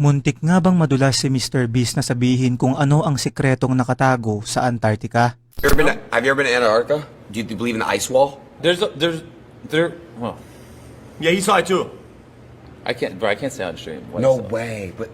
Muntik nga bang madulas si Mr. Beast na sabihin kung ano ang sikretong nakatago sa Antarctica? Have you ever been to Antarctica? Do you believe in the ice wall? Well, Yeah, he saw it too. I can't say on stream. No way, but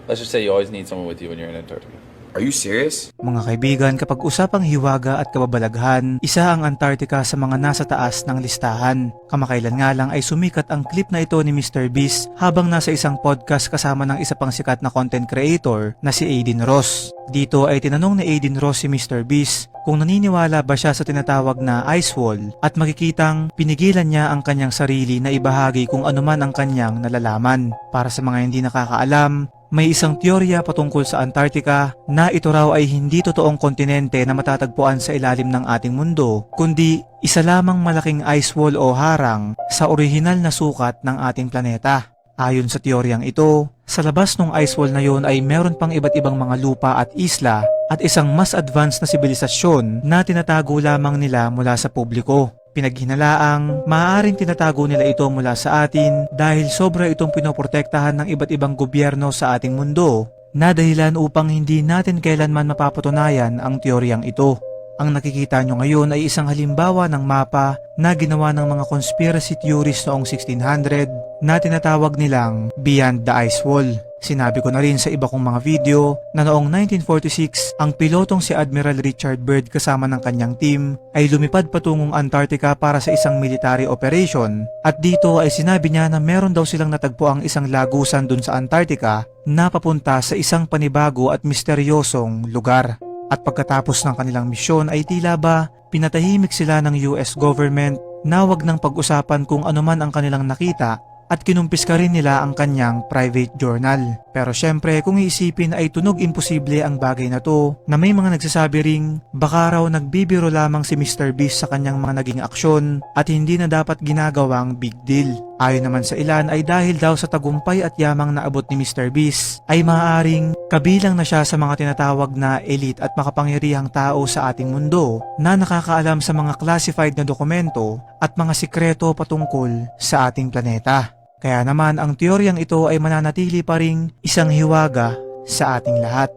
Let's just say you always need someone with you when you're in Antarctica. are you serious? Mga kaibigan, kapag usapang hiwaga at kababalaghan, isa ang Antarctica sa mga nasa taas ng listahan. Kamakailan nga lang ay sumikat ang clip na ito ni Mr. Beast habang nasa isang podcast kasama ng isa pang sikat na content creator na si Aiden Ross. Dito ay tinanong ni Aiden Ross si Mr. Beast kung naniniwala ba siya sa tinatawag na ice wall at makikitang pinigilan niya ang kanyang sarili na ibahagi kung anuman ang kanyang nalalaman. Para sa mga hindi nakakaalam, may isang teorya patungkol sa Antarctica na ito raw ay hindi totoong kontinente na matatagpuan sa ilalim ng ating mundo, kundi isa lamang malaking ice wall o harang sa orihinal na sukat ng ating planeta. Ayon sa teoryang ito, sa labas ng ice wall na yon ay meron pang iba't ibang mga lupa at isla at isang mas advanced na sibilisasyon na tinatago lamang nila mula sa publiko. Pinaghinalaang maaaring tinatago nila ito mula sa atin dahil sobra itong pinoprotektahan ng iba't ibang gobyerno sa ating mundo na dahilan upang hindi natin kailanman mapapatunayan ang teoryang ito. Ang nakikita nyo ngayon ay isang halimbawa ng mapa na ginawa ng mga conspiracy theorists noong 1600 na tinatawag nilang Beyond the Ice Wall. Sinabi ko na rin sa iba kong mga video na noong 1946, ang pilotong si Admiral Richard Byrd kasama ng kanyang team ay lumipad patungong Antarctica para sa isang military operation at dito ay sinabi niya na meron daw silang natagpo ang isang lagusan dun sa Antarctica na papunta sa isang panibago at misteryosong lugar. At pagkatapos ng kanilang misyon ay tila ba pinatahimik sila ng US government na wag nang pag-usapan kung anuman ang kanilang nakita at kinumpis ka rin nila ang kanyang private journal. Pero syempre kung iisipin ay tunog imposible ang bagay na to na may mga nagsasabi ring baka raw nagbibiro lamang si Mr. Beast sa kanyang mga naging aksyon at hindi na dapat ginagawang big deal. Ayon naman sa ilan ay dahil daw sa tagumpay at yamang naabot ni Mr. Beast ay maaaring kabilang na siya sa mga tinatawag na elite at makapangyarihang tao sa ating mundo na nakakaalam sa mga classified na dokumento at mga sikreto patungkol sa ating planeta. Kaya naman ang teoryang ito ay mananatili pa ring isang hiwaga sa ating lahat.